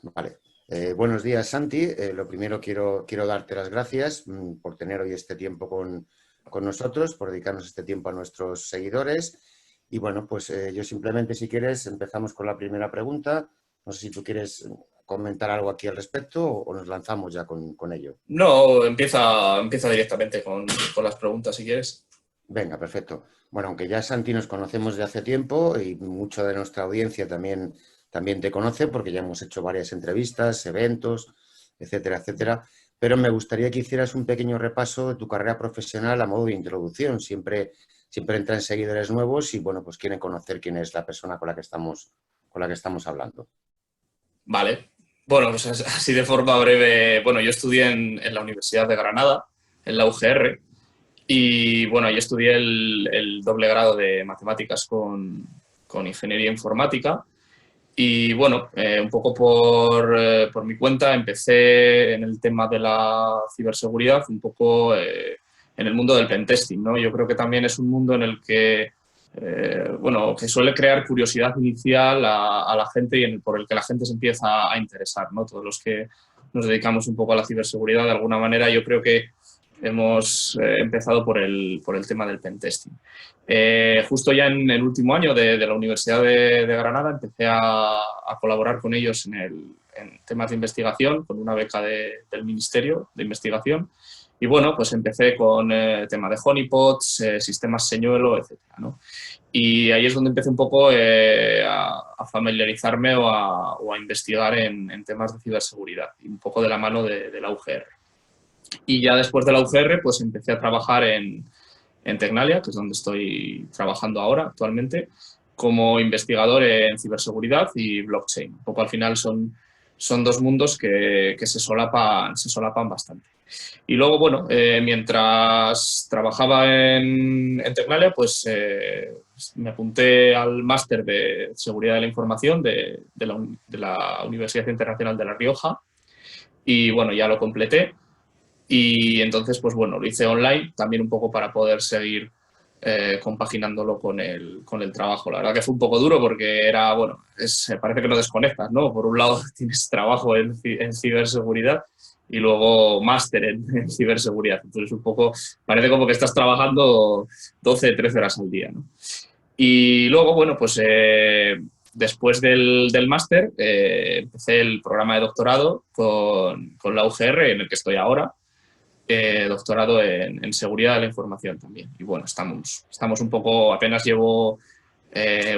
Vale. Buenos días, Santi. Lo primero quiero darte las gracias por tener hoy este tiempo con nosotros, por dedicarnos este tiempo a nuestros seguidores. Y bueno, pues yo simplemente, si quieres, empezamos con la primera pregunta. No sé si tú quieres comentar algo aquí al respecto o nos lanzamos ya con ello. No, empieza directamente con las preguntas si quieres. Venga, perfecto. Bueno, aunque ya Santi nos conocemos de hace tiempo y mucha de nuestra audiencia también te conoce porque ya hemos hecho varias entrevistas, eventos, etcétera, etcétera. Pero me gustaría que hicieras un pequeño repaso de tu carrera profesional a modo de introducción. Siempre entran seguidores nuevos y, bueno, pues quieren conocer quién es la persona con la que estamos hablando. Vale. Bueno, pues así de forma breve, bueno, yo estudié en la Universidad de Granada, en la UGR, y bueno, ahí estudié el doble grado de matemáticas con ingeniería informática. Y bueno, un poco por mi cuenta empecé en el tema de la ciberseguridad, un poco en el mundo del pentesting, ¿no? Yo creo que también es un mundo en el que, bueno, que suele crear curiosidad inicial a la gente y por el que la gente se empieza a interesar, ¿no? Todos los que nos dedicamos un poco a la ciberseguridad, de alguna manera, yo creo que hemos empezado por el tema del pentesting. Justo ya en el último año de la Universidad de Granada empecé a colaborar con ellos en temas de investigación, con una beca del Ministerio de Investigación. Y bueno, pues empecé con tema de honeypots, sistemas señuelo, etcétera, ¿no? Y ahí es donde empecé un poco a familiarizarme o a investigar en temas de ciberseguridad, y un poco de la mano de la UGR. Y ya después de la UGR, pues empecé a trabajar en Tecnalia, que es donde estoy trabajando ahora actualmente, como investigador en ciberseguridad y blockchain. Un poco al final son dos mundos que se solapan bastante. Y luego, bueno, mientras trabajaba en Tecnalia, pues me apunté al máster de seguridad de la información de la Universidad Internacional de La Rioja y bueno, ya lo completé. Y entonces, pues bueno, lo hice online también un poco para poder seguir compaginándolo con el trabajo. La verdad que fue un poco duro porque era, bueno, parece que no desconectas, ¿no? Por un lado tienes trabajo en ciberseguridad y luego máster en ciberseguridad. Entonces, un poco, parece como que estás trabajando 12, 13 horas al día, ¿no? Y luego, bueno, pues después del máster empecé el programa de doctorado con la UGR, en el que estoy ahora, doctorado en seguridad de la información también. Y bueno, estamos un poco, apenas llevo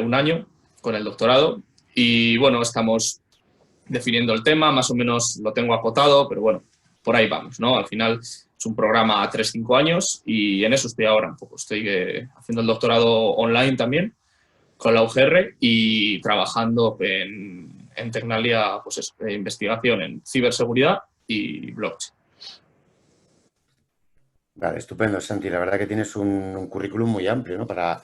un año con el doctorado y bueno, estamos definiendo el tema, más o menos lo tengo acotado, pero bueno, por ahí vamos, ¿no? Al final es un programa a 3-5 años y en eso estoy ahora un poco. Estoy haciendo el doctorado online también con la UGR y trabajando en Tecnalia, pues eso, investigación en ciberseguridad y blockchain. Vale, estupendo, Santi. La verdad que tienes un currículum muy amplio, ¿no? Para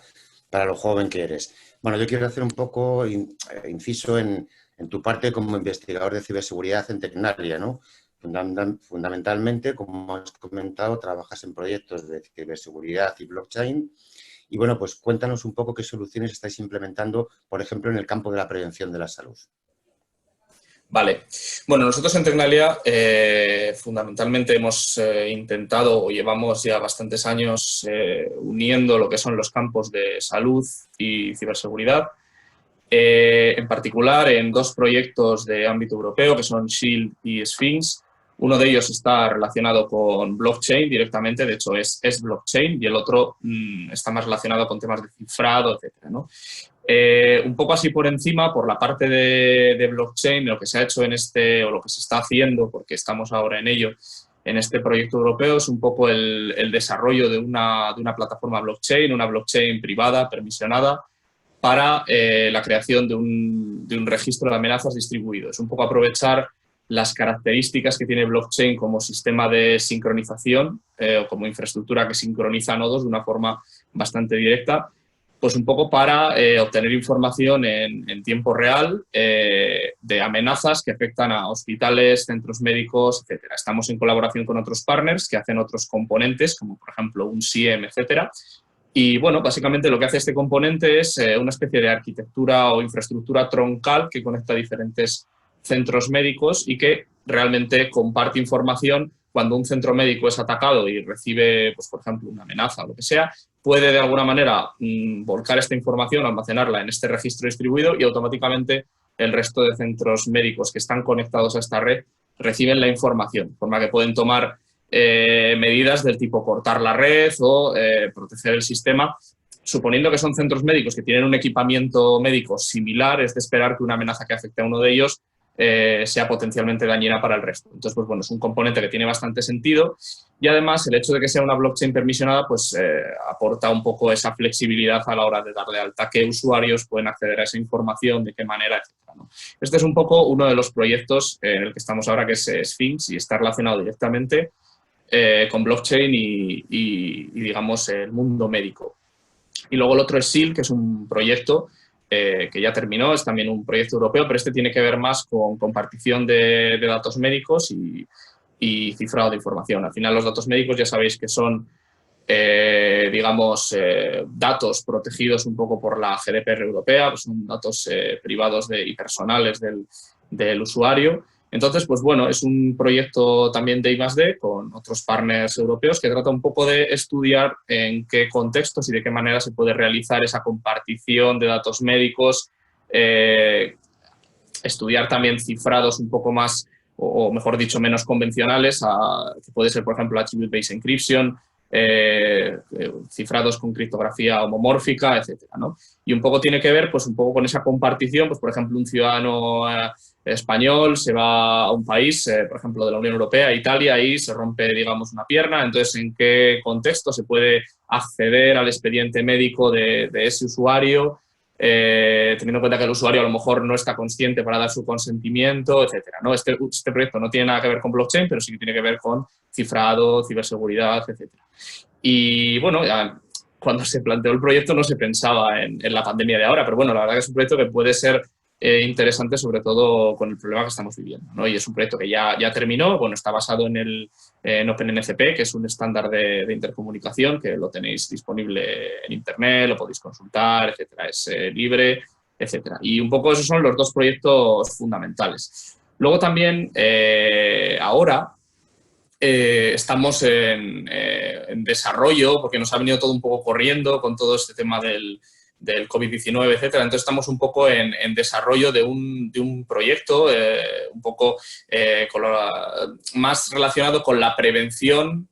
lo joven que eres. Bueno, yo quiero hacer un poco inciso en tu parte como investigador de ciberseguridad en Tecnalia, ¿no? Fundamentalmente, como has comentado, trabajas en proyectos de ciberseguridad y blockchain. Y bueno, pues cuéntanos un poco qué soluciones estáis implementando, por ejemplo, en el campo de la prevención de la salud. Vale. Bueno, nosotros en Tecnalia fundamentalmente hemos intentado o llevamos ya bastantes años uniendo lo que son los campos de salud y ciberseguridad, en particular en dos proyectos de ámbito europeo que son SHIELD y Sphinx. Uno de ellos está relacionado con blockchain directamente, de hecho es blockchain, y el otro está más relacionado con temas de cifrado, etcétera, ¿no? Un poco así por encima, por la parte de blockchain, lo que se ha hecho o lo que se está haciendo, porque estamos ahora en ello, en este proyecto europeo, es un poco el desarrollo de una plataforma blockchain, una blockchain privada, permisionada, para la creación de un registro de amenazas distribuido. Es un poco aprovechar las características que tiene blockchain como sistema de sincronización o como infraestructura que sincroniza nodos de una forma bastante directa, pues un poco para obtener información en tiempo real de amenazas que afectan a hospitales, centros médicos, etcétera. Estamos en colaboración con otros partners que hacen otros componentes, como por ejemplo un SIEM, etcétera. Y bueno, básicamente lo que hace este componente es una especie de arquitectura o infraestructura troncal que conecta diferentes centros médicos y que realmente comparte información. Cuando un centro médico es atacado y recibe, pues, por ejemplo, una amenaza o lo que sea, puede de alguna manera volcar esta información, almacenarla en este registro distribuido y automáticamente el resto de centros médicos que están conectados a esta red reciben la información, de forma que pueden tomar medidas del tipo cortar la red o proteger el sistema. Suponiendo que son centros médicos que tienen un equipamiento médico similar, es de esperar que una amenaza que afecte a uno de ellos sea potencialmente dañina para el resto. Entonces, pues bueno, es un componente que tiene bastante sentido y además el hecho de que sea una blockchain permisionada pues aporta un poco esa flexibilidad a la hora de darle alta, qué usuarios pueden acceder a esa información, de qué manera, etc., ¿no? Este es un poco uno de los proyectos en el que estamos ahora, que es Sphinx, y está relacionado directamente con blockchain y digamos, el mundo médico. Y luego el otro es SEAL, que es un proyecto que ya terminó, es también un proyecto europeo, pero este tiene que ver más con compartición de datos médicos y cifrado de información. Al final los datos médicos ya sabéis que son, digamos, datos protegidos un poco por la GDPR europea, pues son datos privados y personales del usuario. Entonces, pues bueno, es un proyecto también de I+D con otros partners europeos que trata un poco de estudiar en qué contextos y de qué manera se puede realizar esa compartición de datos médicos, estudiar también cifrados un poco más, o mejor dicho, menos convencionales, que puede ser, por ejemplo, Attribute-Based Encryption, cifrados con criptografía homomórfica, etcétera, ¿no? Y un poco tiene que ver, pues, un poco con esa compartición, pues, por ejemplo, un ciudadano español se va a un país, por ejemplo, de la Unión Europea, Italia, y se rompe, digamos, una pierna. Entonces, ¿en qué contexto se puede acceder al expediente médico de ese usuario, teniendo en cuenta que el usuario a lo mejor no está consciente para dar su consentimiento, etcétera, ¿no? Este proyecto no tiene nada que ver con blockchain, pero sí que tiene que ver con cifrado, ciberseguridad, etcétera. Y bueno, ya cuando se planteó el proyecto no se pensaba en la pandemia de ahora, pero bueno, la verdad que es un proyecto que puede ser interesante, sobre todo con el problema que estamos viviendo, ¿no? Y es un proyecto que ya terminó, bueno, está basado en OpenNCP, que es un estándar de intercomunicación, que lo tenéis disponible en internet, lo podéis consultar, etcétera, es libre, etcétera. Y un poco esos son los dos proyectos fundamentales. Luego también, ahora, estamos en desarrollo, porque nos ha venido todo un poco corriendo con todo este tema del COVID-19, etcétera. Entonces estamos un poco en desarrollo de un proyecto un poco más relacionado con la prevención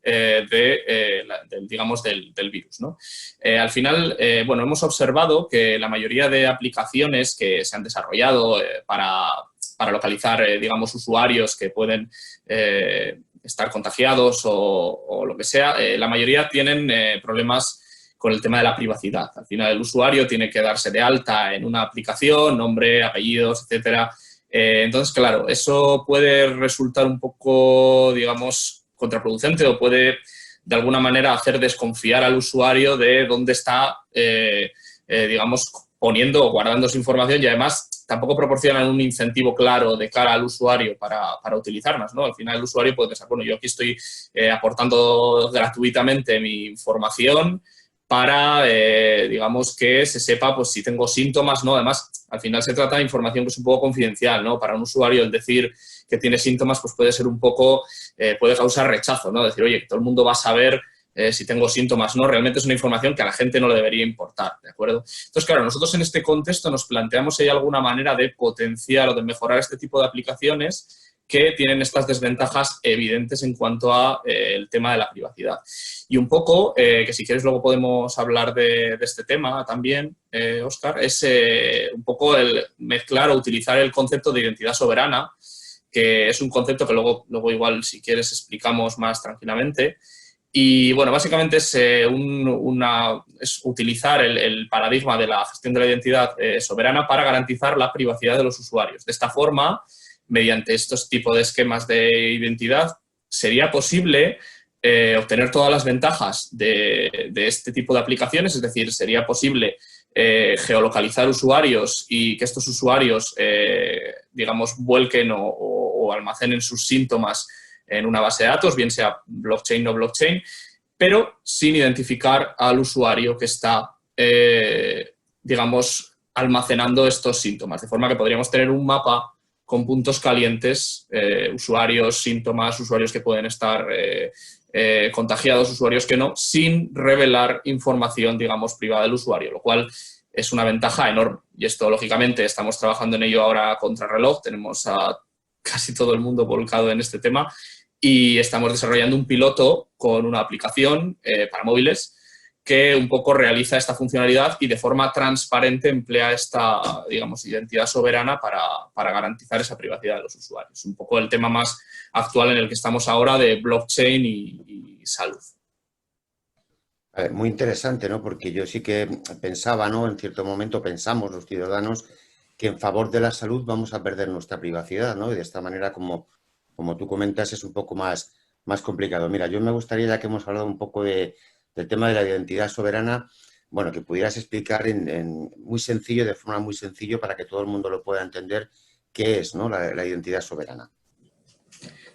digamos, del virus, ¿no? Al final, bueno, hemos observado que la mayoría de aplicaciones que se han desarrollado para localizar, digamos, usuarios que pueden estar contagiados o lo que sea, la mayoría tienen problemas con el tema de la privacidad. Al final el usuario tiene que darse de alta en una aplicación, nombre, apellidos, etcétera. Entonces, claro, eso puede resultar un poco, digamos, contraproducente o puede de alguna manera hacer desconfiar al usuario de dónde está, digamos, poniendo o guardando su información, y además tampoco proporcionan un incentivo claro de cara al usuario para utilizarlas, ¿no? Al final el usuario puede pensar, bueno, yo aquí estoy aportando gratuitamente mi información para, digamos, que se sepa, pues, si tengo síntomas, ¿no? Además, al final se trata de información que es un poco confidencial, ¿no? Para un usuario el decir que tiene síntomas, pues puede ser un poco, puede causar rechazo, ¿no? Decir, oye, que todo el mundo va a saber si tengo síntomas, ¿no? Realmente es una información que a la gente no le debería importar, ¿de acuerdo? Entonces, claro, nosotros en este contexto nos planteamos si hay alguna manera de potenciar o de mejorar este tipo de aplicaciones que tienen estas desventajas evidentes en cuanto a el tema de la privacidad. Y un poco, que si quieres luego podemos hablar de este tema también, Óscar, es un poco el mezclar o utilizar el concepto de identidad soberana, que es un concepto que luego igual, si quieres, explicamos más tranquilamente. Y bueno, básicamente es utilizar el paradigma de la gestión de la identidad soberana para garantizar la privacidad de los usuarios. De esta forma, mediante estos tipos de esquemas de identidad, sería posible obtener todas las ventajas de este tipo de aplicaciones, es decir, sería posible geolocalizar usuarios y que estos usuarios, digamos, vuelquen o almacenen sus síntomas en una base de datos, bien sea blockchain o no blockchain, pero sin identificar al usuario que está, digamos, almacenando estos síntomas. De forma que podríamos tener un mapa con puntos calientes, usuarios, síntomas, usuarios que pueden estar contagiados, usuarios que no, sin revelar información, digamos, privada del usuario, lo cual es una ventaja enorme. Y esto, lógicamente, estamos trabajando en ello ahora a contrarreloj, tenemos a casi todo el mundo volcado en este tema y estamos desarrollando un piloto con una aplicación para móviles que un poco realiza esta funcionalidad y de forma transparente emplea esta, digamos, identidad soberana para garantizar esa privacidad de los usuarios. Un poco el tema más actual en el que estamos ahora de blockchain y salud. Muy interesante, ¿no? Porque yo sí que pensaba, ¿no? En cierto momento pensamos los ciudadanos que en favor de la salud vamos a perder nuestra privacidad, ¿no? Y de esta manera, como tú comentas, es un poco más complicado. Mira, yo me gustaría, ya que hemos hablado un poco del tema de la identidad soberana, bueno, que pudieras explicar muy sencillo, de forma muy sencillo, para que todo el mundo lo pueda entender, qué es, ¿no? la identidad soberana.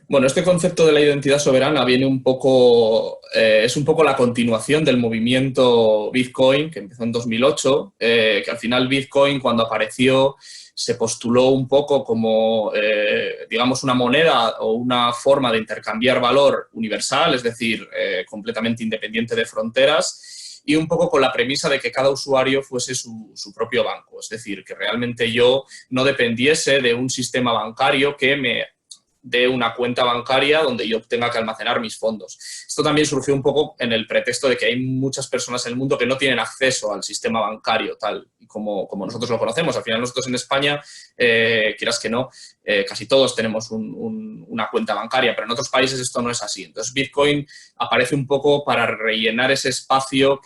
Bueno, este concepto de la identidad soberana viene un poco, es un poco la continuación del movimiento Bitcoin, que empezó en 2008, que al final Bitcoin, cuando apareció, se postuló un poco como, digamos, una moneda o una forma de intercambiar valor universal, es decir, completamente independiente de fronteras, y un poco con la premisa de que cada usuario fuese su propio banco, es decir, que realmente yo no dependiese de un sistema bancario que me de una cuenta bancaria donde yo tenga que almacenar mis fondos. Esto también surgió un poco en el pretexto de que hay muchas personas en el mundo que no tienen acceso al sistema bancario tal como nosotros lo conocemos. Al final nosotros en España, quieras que no, casi todos tenemos una cuenta bancaria, pero en otros países esto no es así. Entonces Bitcoin aparece un poco para rellenar ese espacio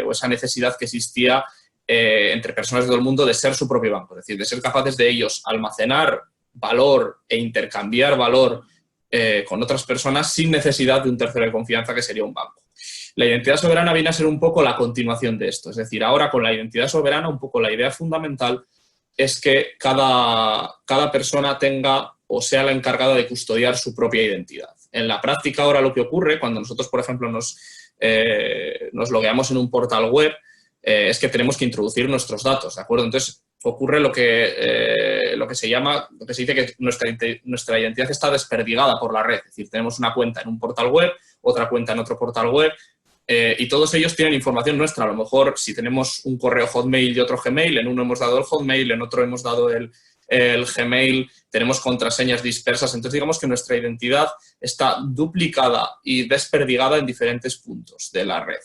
o esa necesidad que existía entre personas de todo el mundo de ser su propio banco, es decir, de ser capaces de ellos almacenar valor e intercambiar valor con otras personas sin necesidad de un tercero de confianza que sería un banco. La identidad soberana viene a ser un poco la continuación de esto. Es decir, ahora con la identidad soberana un poco la idea fundamental es que cada persona tenga o sea la encargada de custodiar su propia identidad. En la práctica ahora lo que ocurre cuando nosotros, por ejemplo, nos logueamos en un portal web es que tenemos que introducir nuestros datos, ¿de acuerdo? Entonces ocurre lo que se dice que nuestra identidad está desperdigada por la red. Es decir, tenemos una cuenta en un portal web, otra cuenta en otro portal web, y todos ellos tienen información nuestra. A lo mejor si tenemos un correo Hotmail y otro Gmail, en uno hemos dado el Hotmail, en otro hemos dado el Gmail, tenemos contraseñas dispersas. Entonces digamos que nuestra identidad está duplicada y desperdigada en diferentes puntos de la red.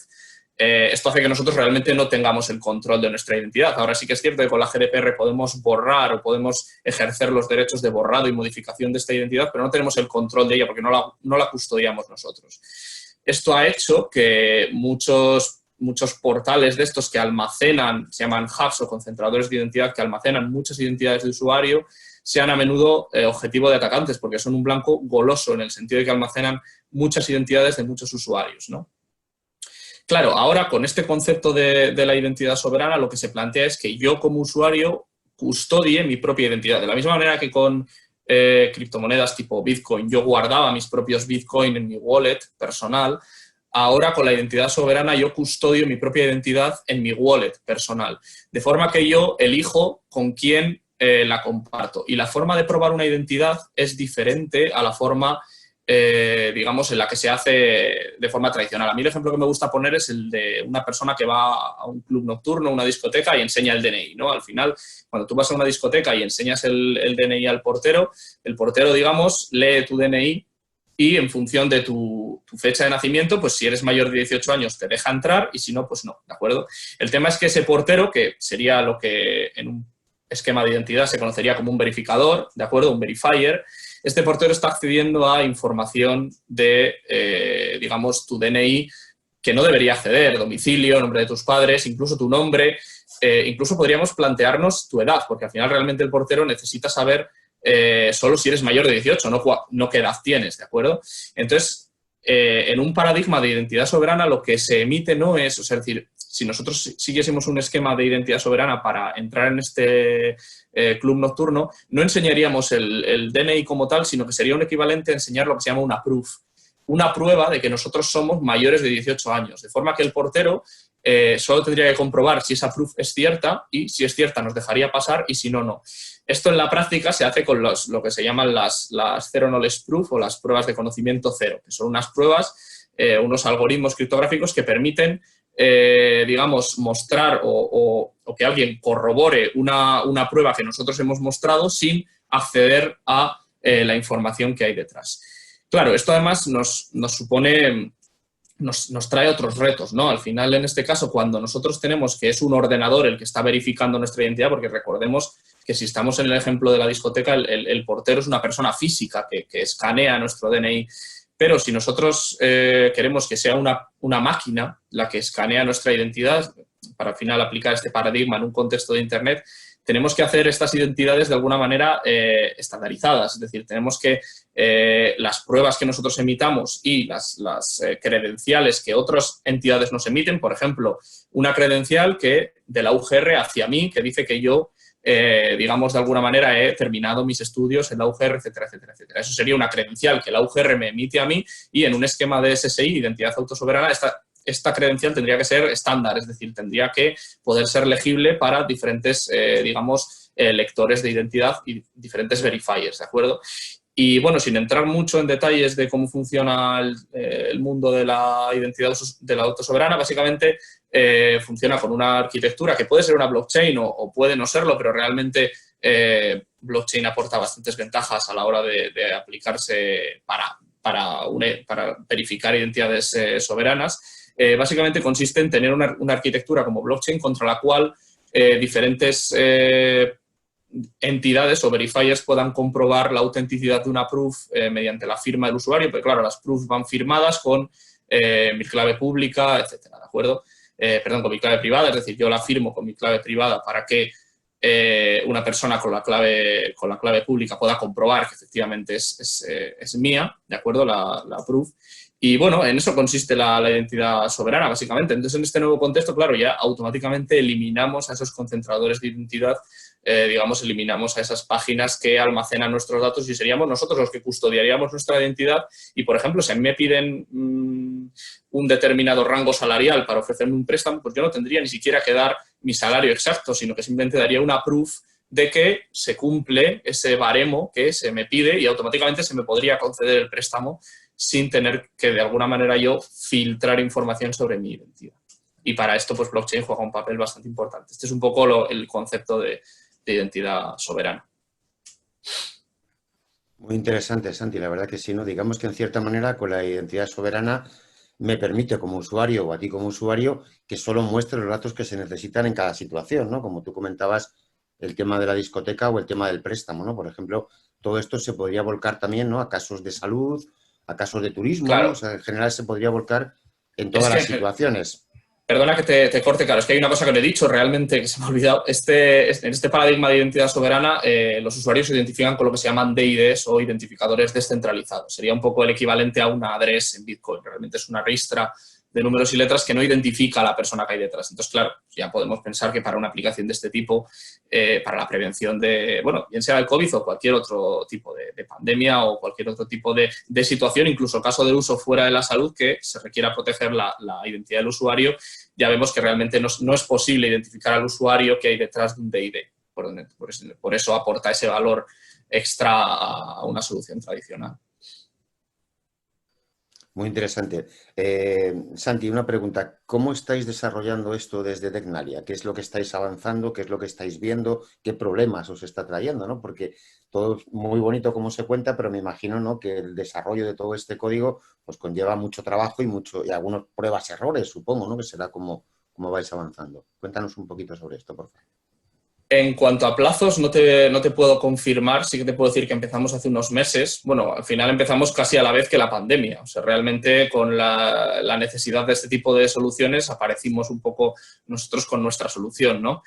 Esto hace que nosotros realmente no tengamos el control de nuestra identidad. Ahora sí que es cierto que con la GDPR podemos borrar o podemos ejercer los derechos de borrado y modificación de esta identidad, pero no tenemos el control de ella porque no la custodiamos nosotros. Esto ha hecho que muchos portales de estos que almacenan, se llaman hubs o concentradores de identidad, que almacenan muchas identidades de usuario, sean a menudo objetivo de atacantes porque son un blanco goloso en el sentido de que almacenan muchas identidades de muchos usuarios, ¿no? Claro, ahora con este concepto de la identidad soberana lo que se plantea es que yo como usuario custodie mi propia identidad. De la misma manera que con criptomonedas tipo Bitcoin yo guardaba mis propios Bitcoin en mi wallet personal, ahora con la identidad soberana yo custodio mi propia identidad en mi wallet personal. De forma que yo elijo con quién la comparto. Y la forma de probar una identidad es diferente a la forma digamos, en la que se hace de forma tradicional. A mí el ejemplo que me gusta poner es el de una persona que va a un club nocturno, una discoteca y enseña el DNI, ¿no? Al final, cuando tú vas a una discoteca y enseñas el DNI al portero, el portero, digamos, lee tu DNI y en función de tu fecha de nacimiento, pues si eres mayor de 18 años te deja entrar y si no, pues no, ¿de acuerdo? El tema es que ese portero, que sería lo que en un esquema de identidad se conocería como un verificador, ¿de acuerdo? Un verifier. Este portero está accediendo a información de, digamos, tu DNI que no debería acceder, domicilio, nombre de tus padres, incluso tu nombre, incluso podríamos plantearnos tu edad, porque al final realmente el portero necesita saber solo si eres mayor de 18, no qué edad tienes, ¿de acuerdo? Entonces, en un paradigma de identidad soberana lo que se emite no es, o sea, es decir, si nosotros siguiésemos un esquema de identidad soberana para entrar en este club nocturno, no enseñaríamos el DNI como tal, sino que sería un equivalente a enseñar lo que se llama una proof, una prueba de que nosotros somos mayores de 18 años, de forma que el portero solo tendría que comprobar si esa proof es cierta y si es cierta nos dejaría pasar y si no, no. Esto en la práctica se hace con lo que se llaman las Zero Knowledge Proof o las pruebas de conocimiento cero, que son unas pruebas, unos algoritmos criptográficos que permiten, digamos, mostrar o que alguien corrobore una prueba que nosotros hemos mostrado sin acceder a la información que hay detrás. Claro, esto además nos supone... Nos trae otros retos, ¿no? Al final, en este caso, cuando nosotros tenemos que es un ordenador el que está verificando nuestra identidad, porque recordemos que si estamos en el ejemplo de la discoteca, el portero es una persona física que escanea nuestro DNI, pero si nosotros queremos que sea una máquina la que escanea nuestra identidad, para al final aplicar este paradigma en un contexto de Internet, tenemos que hacer estas identidades de alguna manera estandarizadas, es decir, tenemos que las pruebas que nosotros emitamos y las credenciales que otras entidades nos emiten, por ejemplo, una credencial que de la UGR hacia mí, que dice que yo, digamos, de alguna manera he terminado mis estudios en la UGR, etcétera, etcétera, etcétera. Eso sería una credencial que la UGR me emite a mí y en un esquema de SSI, identidad autosoberana, esta credencial tendría que ser estándar, es decir, tendría que poder ser legible para diferentes, digamos, lectores de identidad y diferentes verifiers, ¿de acuerdo? Y, bueno, sin entrar mucho en detalles de cómo funciona el mundo de la identidad de la autosoberana, básicamente funciona con una arquitectura que puede ser una blockchain o puede no serlo, pero realmente blockchain aporta bastantes ventajas a la hora de aplicarse para verificar identidades soberanas. Básicamente consiste en tener una arquitectura como blockchain contra la cual diferentes entidades o verifiers puedan comprobar la autenticidad de una proof mediante la firma del usuario, porque claro, las proofs van firmadas con mi clave pública, etcétera, ¿de acuerdo? Perdón, con mi clave privada, es decir, yo la firmo con mi clave privada para que una persona con la clave pública pueda comprobar que efectivamente es mía, ¿de acuerdo? La proof. Y, bueno, en eso consiste la identidad soberana, básicamente. Entonces, en este nuevo contexto, claro, ya automáticamente eliminamos a esos concentradores de identidad, digamos, eliminamos a esas páginas que almacenan nuestros datos y seríamos nosotros los que custodiaríamos nuestra identidad. Y, por ejemplo, si a mí me piden un determinado rango salarial para ofrecerme un préstamo, pues yo no tendría ni siquiera que dar mi salario exacto, sino que simplemente daría una proof de que se cumple ese baremo que se me pide y automáticamente se me podría conceder el préstamo sin tener que, de alguna manera, yo filtrar información sobre mi identidad. Y para esto, pues, blockchain juega un papel bastante importante. Este es un poco el concepto de identidad soberana. Muy interesante, Santi. La verdad que sí, ¿no? Digamos que, en cierta manera, con la identidad soberana me permite, como usuario o a ti como usuario, que solo muestre los datos que se necesitan en cada situación, ¿no? Como tú comentabas, el tema de la discoteca o el tema del préstamo, ¿no? Por ejemplo, todo esto se podría volcar también, ¿no?, a casos de salud, a casos de turismo, claro. ¿no? O sea, en general se podría volcar en todas las situaciones. Perdona que te corte, claro, es que hay una cosa que no he dicho realmente, que se me ha olvidado. En este paradigma de identidad soberana, los usuarios se identifican con lo que se llaman DIDs o identificadores descentralizados. Sería un poco el equivalente a una address en Bitcoin. Realmente es una ristra de números y letras que no identifica a la persona que hay detrás. Entonces, claro, ya podemos pensar que para una aplicación de este tipo, para la prevención de, bueno, bien sea el COVID o cualquier otro tipo de pandemia o cualquier otro tipo de situación, incluso el caso de uso fuera de la salud, que se requiera proteger la identidad del usuario, ya vemos que realmente no es posible identificar al usuario que hay detrás de un DID. Por eso aporta ese valor extra a una solución tradicional. Muy interesante. Santi, una pregunta. ¿Cómo estáis desarrollando esto desde Tecnalia? ¿Qué es lo que estáis avanzando? ¿Qué es lo que estáis viendo? ¿Qué problemas os está trayendo, ¿no? Porque todo es muy bonito como se cuenta, pero me imagino, ¿no?, que el desarrollo de todo este código pues conlleva mucho trabajo y algunas pruebas, errores, supongo, ¿no?, que será como vais avanzando. Cuéntanos un poquito sobre esto, por favor. En cuanto a plazos, no te puedo confirmar, sí que te puedo decir que empezamos hace unos meses. Bueno, al final empezamos casi a la vez que la pandemia. O sea, realmente con la necesidad de este tipo de soluciones aparecimos un poco nosotros con nuestra solución, ¿no?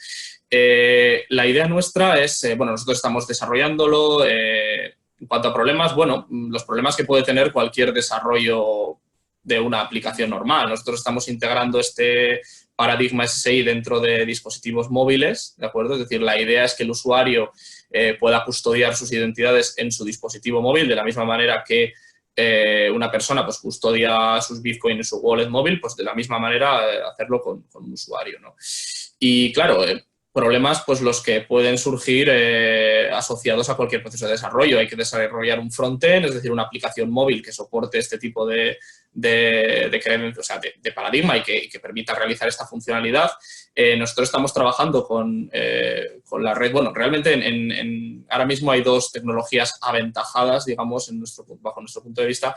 La idea nuestra es, bueno, nosotros estamos desarrollándolo. En cuanto a problemas, bueno, los problemas que puede tener cualquier desarrollo de una aplicación normal. Nosotros estamos integrando este paradigma SSI dentro de dispositivos móviles, ¿de acuerdo? Es decir, la idea es que el usuario pueda custodiar sus identidades en su dispositivo móvil de la misma manera que una persona pues custodia sus Bitcoin en su wallet móvil, pues de la misma manera hacerlo con un usuario, ¿no? Y claro, problemas pues los que pueden surgir asociados a cualquier proceso de desarrollo. Hay que desarrollar un frontend, es decir, una aplicación móvil que soporte este tipo de paradigma y que permita realizar esta funcionalidad. Nosotros estamos trabajando con la red. Bueno, realmente ahora mismo hay dos tecnologías aventajadas, digamos, bajo nuestro punto de vista,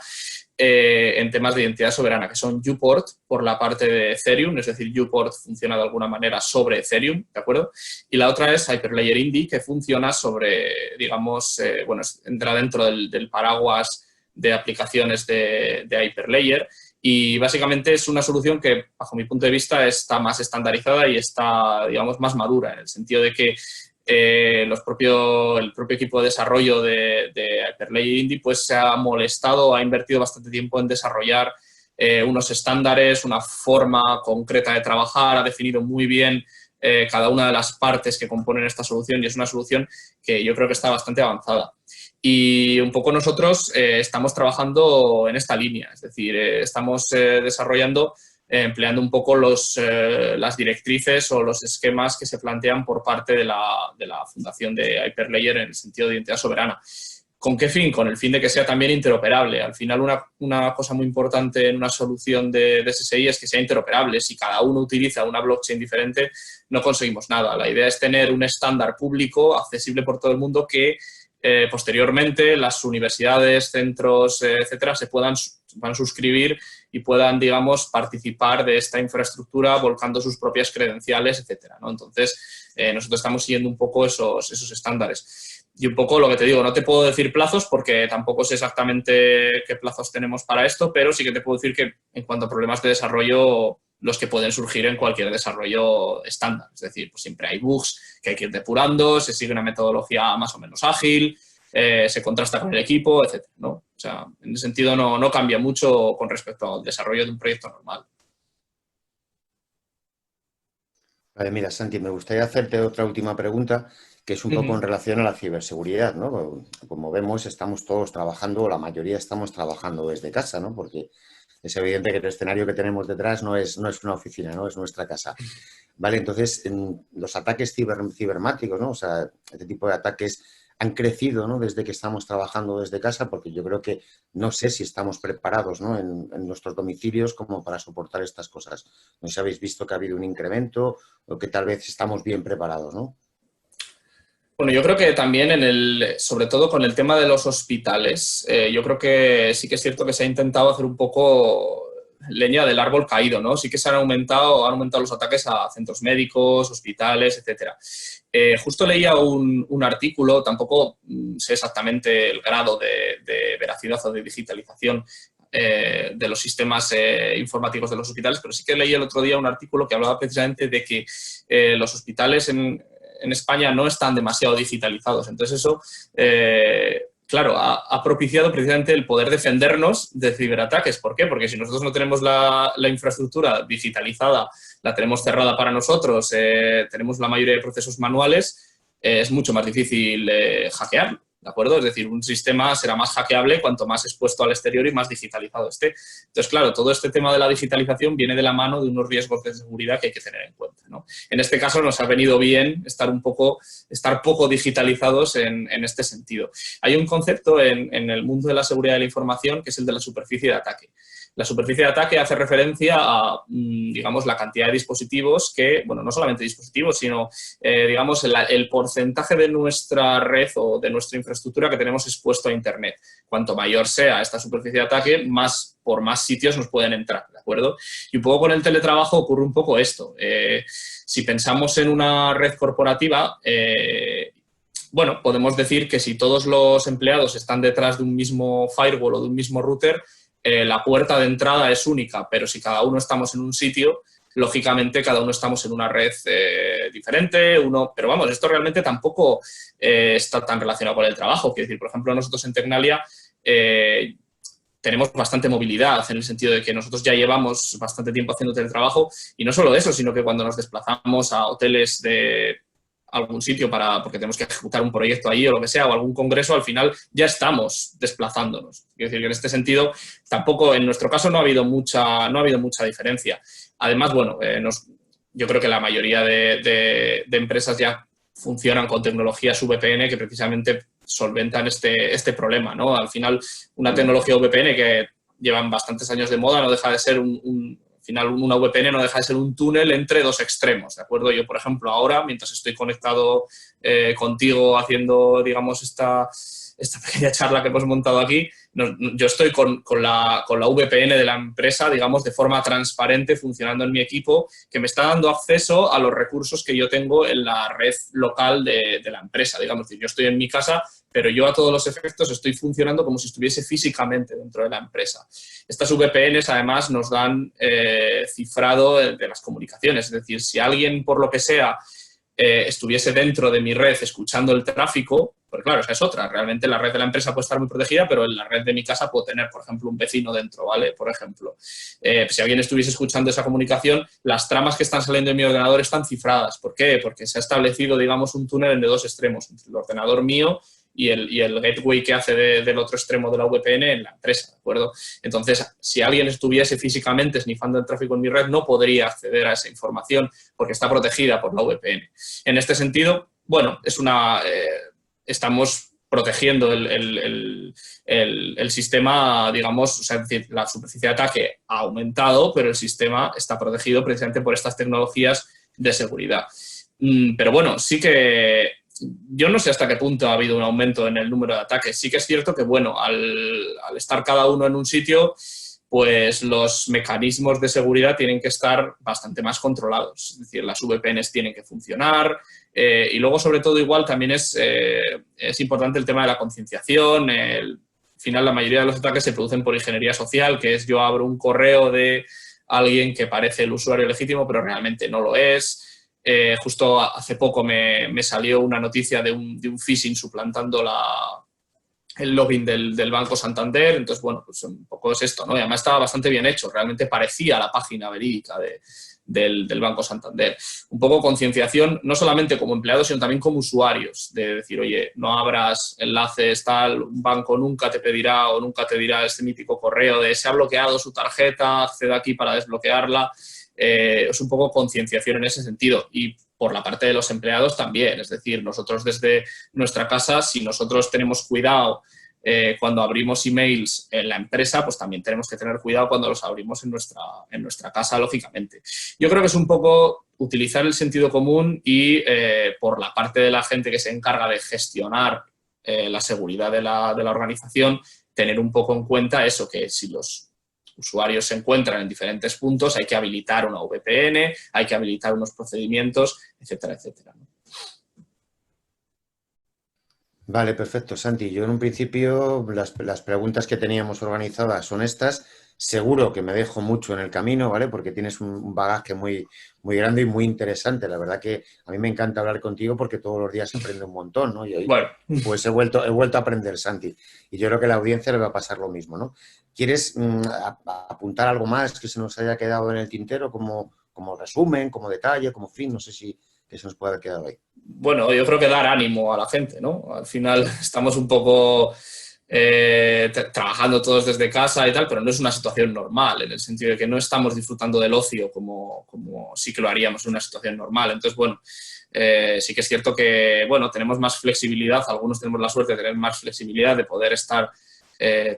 en temas de identidad soberana, que son UPort por la parte de Ethereum, es decir, UPort funciona de alguna manera sobre Ethereum, ¿de acuerdo? Y la otra es Hyperledger Indy, que funciona sobre, digamos, entra dentro del paraguas de aplicaciones de Hyperledger, y básicamente es una solución que, bajo mi punto de vista, está más estandarizada y está, digamos, más madura, en el sentido de que el propio equipo de desarrollo de Hyperledger Indy pues se ha molestado, ha invertido bastante tiempo en desarrollar unos estándares, una forma concreta de trabajar, ha definido muy bien cada una de las partes que componen esta solución, y es una solución que yo creo que está bastante avanzada. Y un poco nosotros estamos trabajando en esta línea, es decir, estamos desarrollando, empleando un poco las directrices o los esquemas que se plantean por parte de la fundación de Hyperledger en el sentido de identidad soberana. ¿Con qué fin? Con el fin de que sea también interoperable. Al final, una cosa muy importante en una solución de SSI es que sea interoperable. Si cada uno utiliza una blockchain diferente, no conseguimos nada. La idea es tener un estándar público accesible por todo el mundo que posteriormente las universidades, centros, etcétera, se puedan suscribir y puedan, digamos, participar de esta infraestructura volcando sus propias credenciales, etcétera, ¿no? Entonces, nosotros estamos siguiendo un poco esos estándares. Y un poco lo que te digo, no te puedo decir plazos porque tampoco sé exactamente qué plazos tenemos para esto, pero sí que te puedo decir que en cuanto a problemas de desarrollo, los que pueden surgir en cualquier desarrollo estándar. Es decir, pues siempre hay bugs que hay que ir depurando, se sigue una metodología más o menos ágil, se contrasta con el equipo, etcétera, ¿no? O sea, en ese sentido no cambia mucho con respecto al desarrollo de un proyecto normal. Vale, mira, Santi, me gustaría hacerte otra última pregunta, que es un poco en relación a la ciberseguridad, ¿no? Como vemos, estamos todos trabajando, o la mayoría estamos trabajando desde casa, ¿no? Porque es evidente que el escenario que tenemos detrás no es una oficina, ¿no? Es nuestra casa. Vale, entonces, los ataques cibermáticos, ¿no? O sea, este tipo de ataques han crecido, ¿no? Desde que estamos trabajando desde casa, porque yo creo que no sé si estamos preparados, ¿no? En nuestros domicilios como para soportar estas cosas. No sé si habéis visto que ha habido un incremento o que tal vez estamos bien preparados, ¿no? Bueno, yo creo que también sobre todo con el tema de los hospitales, yo creo que sí que es cierto que se ha intentado hacer un poco leña del árbol caído, ¿no? Sí que se han aumentado los ataques a centros médicos, hospitales, etcétera. Justo leía un artículo, tampoco sé exactamente el grado de veracidad o de digitalización de los sistemas informáticos de los hospitales, pero sí que leí el otro día un artículo que hablaba precisamente de que los hospitales en España no están demasiado digitalizados. Entonces eso, claro, ha propiciado precisamente el poder defendernos de ciberataques. ¿Por qué? Porque si nosotros no tenemos la infraestructura digitalizada, la tenemos cerrada para nosotros, tenemos la mayoría de procesos manuales, es mucho más difícil hackearlo. ¿De acuerdo? Es decir, un sistema será más hackeable cuanto más expuesto al exterior y más digitalizado esté. Entonces, claro, todo este tema de la digitalización viene de la mano de unos riesgos de seguridad que hay que tener en cuenta, ¿no? En este caso nos ha venido bien estar poco digitalizados en este sentido. Hay un concepto en el mundo de la seguridad de la información que es el de la superficie de ataque. La superficie de ataque hace referencia a, digamos, la cantidad de dispositivos que, bueno, no solamente dispositivos, sino, digamos, el porcentaje de nuestra red o de nuestra infraestructura que tenemos expuesto a Internet. Cuanto mayor sea esta superficie de ataque, por más sitios nos pueden entrar, ¿de acuerdo? Y un poco con el teletrabajo ocurre un poco esto. Si pensamos en una red corporativa, bueno, podemos decir que si todos los empleados están detrás de un mismo firewall o de un mismo router, la puerta de entrada es única, pero si cada uno estamos en un sitio, lógicamente cada uno estamos en una red diferente, pero vamos, esto realmente tampoco está tan relacionado con el trabajo. Quiero decir, por ejemplo, nosotros en Tecnalia tenemos bastante movilidad en el sentido de que nosotros ya llevamos bastante tiempo haciendo teletrabajo y no solo eso, sino que cuando nos desplazamos a hoteles algún sitio porque tenemos que ejecutar un proyecto allí o lo que sea, o algún congreso, al final ya estamos desplazándonos. Quiero decir que en este sentido, tampoco, en nuestro caso no ha habido mucha diferencia. Además, bueno, yo creo que la mayoría de empresas ya funcionan con tecnologías VPN que precisamente solventan este problema, ¿no? Al final, una tecnología VPN que llevan bastantes años de moda no deja de ser al final, una VPN no deja de ser un túnel entre dos extremos, ¿de acuerdo? Yo, por ejemplo, ahora, mientras estoy conectado contigo haciendo, digamos, esta pequeña charla que hemos montado aquí, yo estoy con la VPN de la empresa, digamos, de forma transparente, funcionando en mi equipo, que me está dando acceso a los recursos que yo tengo en la red local de la empresa. Digamos, yo estoy en mi casa, pero yo a todos los efectos estoy funcionando como si estuviese físicamente dentro de la empresa. Estas VPNs, además, nos dan cifrado de las comunicaciones. Es decir, si alguien, por lo que sea, estuviese dentro de mi red escuchando el tráfico, pues claro, esa es otra. Realmente la red de la empresa puede estar muy protegida, pero en la red de mi casa puedo tener, por ejemplo, un vecino dentro, ¿vale? Por ejemplo, si alguien estuviese escuchando esa comunicación, las tramas que están saliendo de mi ordenador están cifradas. ¿Por qué? Porque se ha establecido, digamos, un túnel de dos extremos, entre el ordenador mío y el gateway que hace del otro extremo de la VPN en la empresa, ¿de acuerdo? Entonces, si alguien estuviese físicamente snifando el tráfico en mi red, no podría acceder a esa información porque está protegida por la VPN. En este sentido, bueno, estamos protegiendo el sistema, digamos, o sea, es decir, la superficie de ataque ha aumentado, pero el sistema está protegido precisamente por estas tecnologías de seguridad. Pero bueno, sí que yo no sé hasta qué punto ha habido un aumento en el número de ataques. Sí que es cierto que, bueno, al estar cada uno en un sitio, pues los mecanismos de seguridad tienen que estar bastante más controlados. Es decir, las VPNs tienen que funcionar y luego, sobre todo, igual también es importante el tema de la concienciación. Al final, la mayoría de los ataques se producen por ingeniería social, que es yo abro un correo de alguien que parece el usuario legítimo, pero realmente no lo es. Justo hace poco me salió una noticia de un phishing suplantando el login del Banco Santander. Entonces, bueno, pues un poco es esto, ¿no? Y además estaba bastante bien hecho, realmente parecía la página verídica del Banco Santander. Un poco concienciación, no solamente como empleados, sino también como usuarios, de decir, oye, no abras enlaces, tal, un banco nunca te pedirá o nunca te dirá este mítico correo de se ha bloqueado su tarjeta, acceda aquí para desbloquearla. Es un poco concienciación en ese sentido y por la parte de los empleados también, es decir, nosotros desde nuestra casa, si nosotros tenemos cuidado cuando abrimos emails en la empresa, pues también tenemos que tener cuidado cuando los abrimos en nuestra casa, lógicamente. Yo creo que es un poco utilizar el sentido común y por la parte de la gente que se encarga de gestionar la seguridad de la organización, tener un poco en cuenta eso, que si los usuarios se encuentran en diferentes puntos, hay que habilitar una VPN, hay que habilitar unos procedimientos, etcétera, etcétera, ¿no? Vale, perfecto, Santi. Yo en un principio las preguntas que teníamos organizadas son estas. Seguro que me dejo mucho en el camino, ¿vale? Porque tienes un bagaje muy, muy grande y muy interesante. La verdad que a mí me encanta hablar contigo porque todos los días se aprende un montón, ¿no? Y hoy Bueno, pues he vuelto a aprender, Santi. Y yo creo que a la audiencia le va a pasar lo mismo, ¿no? ¿Quieres apuntar algo más que se nos haya quedado en el tintero como resumen, como detalle, como fin? No sé si que se nos puede haber quedado ahí. bueno, yo creo que dar ánimo a la gente, ¿no? Al final estamos un poco trabajando todos desde casa y tal, pero no es una situación normal, en el sentido de que no estamos disfrutando del ocio como sí que lo haríamos en una situación normal. Entonces, bueno, sí que es cierto que, bueno, tenemos más flexibilidad, algunos tenemos la suerte de tener más flexibilidad, de poder estar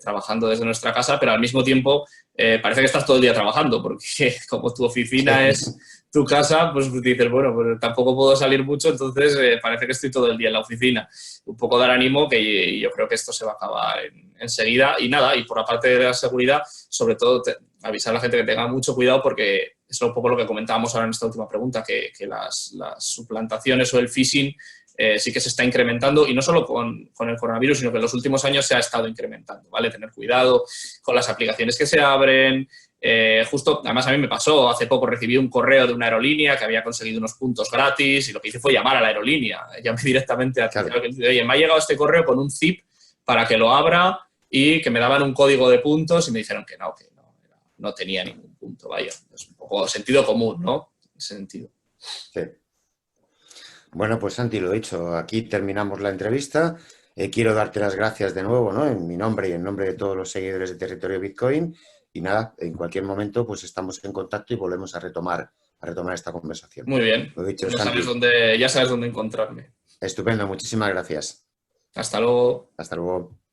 trabajando desde nuestra casa, pero al mismo tiempo parece que estás todo el día trabajando, porque como tu oficina es tu casa, pues dices, bueno, pues tampoco puedo salir mucho, entonces parece que estoy todo el día en la oficina. Un poco dar ánimo, que yo creo que esto se va a acabar enseguida. Y nada, y por la parte de la seguridad, sobre todo avisar a la gente que tenga mucho cuidado, porque es un poco lo que comentábamos ahora en esta última pregunta, que las suplantaciones o el phishing sí que se está incrementando, y no solo con el coronavirus, sino que en los últimos años se ha estado incrementando, ¿vale? Tener cuidado con las aplicaciones que se abren. Justo, además a mí me pasó, hace poco recibí un correo de una aerolínea que había conseguido unos puntos gratis y lo que hice fue llamar a la aerolínea. Llamé directamente a Claro. oye, me ha llegado este correo con un zip para que lo abra y que me daban un código de puntos y me dijeron que no tenía ningún punto, vaya. Es un poco sentido común, ¿no? En ese sentido. Sí. Bueno, pues Santi, lo dicho, aquí terminamos la entrevista. Quiero darte las gracias de nuevo, ¿no? En mi nombre y en nombre de todos los seguidores de Territorio Bitcoin. Y nada, en cualquier momento pues estamos en contacto y volvemos a retomar esta conversación. Muy bien, Lo dicho, pues Santi, ya sabes dónde encontrarme. estupendo, muchísimas gracias. Hasta luego. Hasta luego.